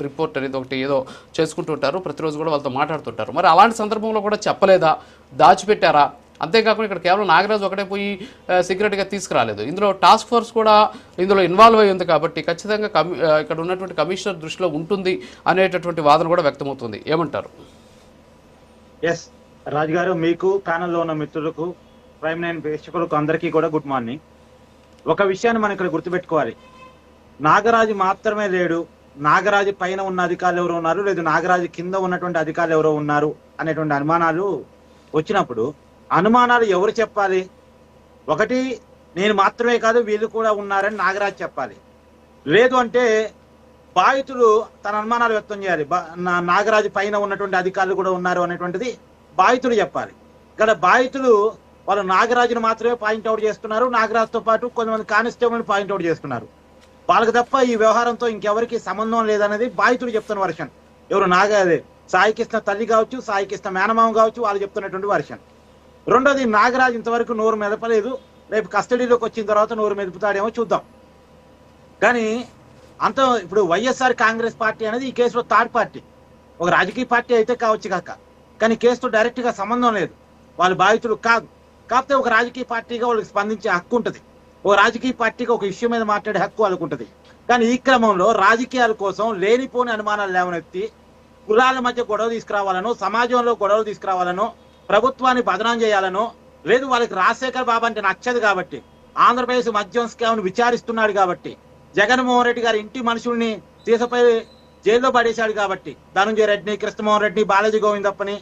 Report అనేది ఒకటి ఏదో చేసుకుంటుంటారు, ప్రతిరోజు కూడా వాళ్ళతో మాట్లాడుతుంటారు. మరి అలాంటి సందర్భంలో కూడా చెప్పలేదా, దాచిపెట్టారా? అంతేకాకుండా ఇక్కడ కేవలం నాగరాజు ఒకటే పోయి సీక్రెట్గా తీసుకురాలేదు. ఇందులో టాస్క్ ఫోర్స్ కూడా ఇందులో ఇన్వాల్వ్ అయి ఉంది కాబట్టి ఖచ్చితంగా ఇక్కడ ఉన్నటువంటి కమిషనర్ దృష్టిలో ఉంటుంది అనేటటువంటి వాదన కూడా వ్యక్తమవుతుంది. ఏమంటారు? ఎస్ రాజు గారు, మీకు ప్యానల్లో ఉన్న మిత్రులకు, ప్రైమ్ నైన్ ప్రేక్షకులకు అందరికీ కూడా గుడ్ మార్నింగ్. ఒక విషయాన్ని మనం ఇక్కడ గుర్తుపెట్టుకోవాలి. నాగరాజు మాత్రమే లేడు, నాగరాజు పైన ఉన్న అధికారులు ఎవరో ఉన్నారు, లేదు నాగరాజు కింద ఉన్నటువంటి అధికారులు ఎవరో ఉన్నారు అనేటువంటి అనుమానాలు వచ్చినప్పుడు అనుమానాలు ఎవరు చెప్పాలి? ఒకటి, నేను మాత్రమే కాదు వీళ్ళు కూడా ఉన్నారని నాగరాజు చెప్పాలి. లేదు అంటే బాధితులు తన అనుమానాలు వ్యక్తం చేయాలి, నాగరాజు పైన ఉన్నటువంటి అధికారులు కూడా ఉన్నారు అనేటువంటిది బాధితులు చెప్పాలి. ఇక్కడ బాధితులు వాళ్ళు నాగరాజును మాత్రమే పాయింట్అవుట్ చేస్తున్నారు, నాగరాజుతో పాటు కొంతమంది కానిస్టేబుల్ని పాయింట్అవుట్ చేస్తున్నారు. వాళ్ళకి తప్ప ఈ వ్యవహారంతో ఇంకెవరికి సంబంధం లేదనేది బాధితులు చెప్తున్న వర్షన్. ఎవరు సాయికృష్ణ తల్లి కావచ్చు, సాయికృష్ణ మేనమామ కావచ్చు, వాళ్ళు చెప్తున్నటువంటి వర్షన్. రెండోది, నాగరాజు ఇంతవరకు నోరు మెదపలేదు, రేపు కస్టడీలోకి వచ్చిన తర్వాత నోరు మెదుపుతాడేమో చూద్దాం. కానీ ఇప్పుడు వైఎస్ఆర్ కాంగ్రెస్ పార్టీ అనేది ఈ కేసులో థర్డ్ పార్టీ, ఒక రాజకీయ పార్టీ అయితే కావచ్చు కాక, కానీ కేసుతో డైరెక్ట్గా సంబంధం లేదు, వాళ్ళు బాధితులు కాదు. కాకపోతే ఒక రాజకీయ పార్టీగా వాళ్ళకి స్పందించే హక్కు ఉంటుంది, ఒక రాజకీయ పార్టీకి ఒక ఇష్యూ మీద మాట్లాడే హక్కు వాళ్ళకు ఉంటుంది. కానీ ఈ క్రమంలో రాజకీయాల కోసం లేనిపోని అనుమానాలు లేవనెత్తి కులాల మధ్య గొడవ తీసుకురావాలనో, సమాజంలో గొడవలు తీసుకురావాలనో, ప్రభుత్వాన్ని బదనాం చేయాలనో, లేదు వాళ్ళకి రాజశేఖర్ బాబు అంటే నచ్చదు కాబట్టి, ఆంధ్రప్రదేశ్ మద్యం స్కామ్ను విచారిస్తున్నాడు కాబట్టి, జగన్మోహన్ రెడ్డి గారి ఇంటి మనుషుల్ని తీసపోయి జైల్లో పడేశాడు కాబట్టి, ధనుంజయ రెడ్డిని, కృష్ణమోహన్ రెడ్డిని, బాలాజీ గోవిందప్పని,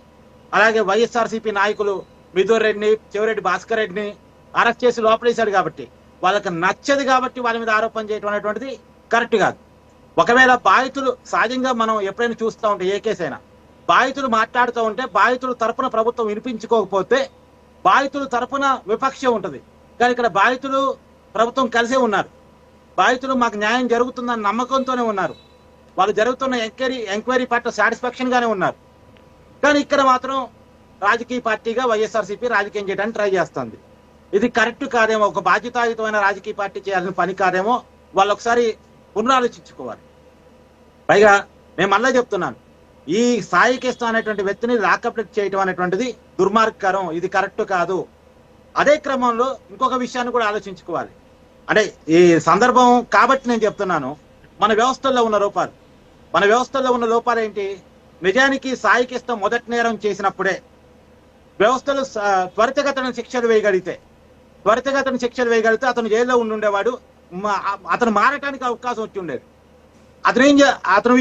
అలాగే వైఎస్ఆర్సీపీ నాయకులు మిథున్ రెడ్డిని, చెవిరెడ్డి భాస్కర్ రెడ్డిని అరెస్ట్ చేసి లోపలేశాడు కాబట్టి, వాళ్ళకి నచ్చదు కాబట్టి వాళ్ళ మీద ఆరోపణ చేయడం అనేటువంటిది కరెక్ట్ కాదు. ఒకవేళ బాధితులు సహజంగా మనం ఎప్పుడైనా చూస్తూ ఉంటే, ఏ కేసు అయినా బాధితులు మాట్లాడుతూ ఉంటే బాధితుల తరపున ప్రభుత్వం వినిపించుకోకపోతే బాధితుల తరపున విపక్షం ఉంటుంది. కానీ ఇక్కడ బాధితులు ప్రభుత్వం కలిసే ఉన్నారు, బాధితులు మాకు న్యాయం జరుగుతుందన్న నమ్మకంతోనే ఉన్నారు, వాళ్ళు జరుగుతున్న ఎంక్వైరీ పట్ల సాటిస్ఫాక్షన్ గానే ఉన్నారు. కానీ ఇక్కడ మాత్రం రాజకీయ పార్టీగా వైఎస్ఆర్సీపీ రాజకీయం చేయడానికి ట్రై చేస్తుంది. ఇది కరెక్ట్ కాదేమో, ఒక బాధ్యతాయుతమైన రాజకీయ పార్టీ చేయాల్సిన పని కాదేమో, వాళ్ళు ఒకసారి పునరాలోచించుకోవాలి. పైగా నేను మళ్ళీ చెప్తున్నాను, ఈ సాయికృష్ణ అనేటువంటి వ్యక్తిని లాకప్ చేయటం అనేటువంటిది దుర్మార్గకరం, ఇది కరెక్ట్ కాదు. అదే క్రమంలో ఇంకొక విషయాన్ని కూడా ఆలోచించుకోవాలి. అంటే ఈ సందర్భం కాబట్టి నేను చెప్తున్నాను, మన వ్యవస్థల్లో ఉన్న లోపాలు ఏంటి? నిజానికి సాయికృష్ణ మొదటి నేరం చేసినప్పుడే వ్యవస్థలు త్వరితగతిన శిక్షలు వేయగలిగితే అతను జైల్లో ఉండేవాడు, అతను మారటానికి అవకాశం వచ్చి ఉండేది. అతను విషయం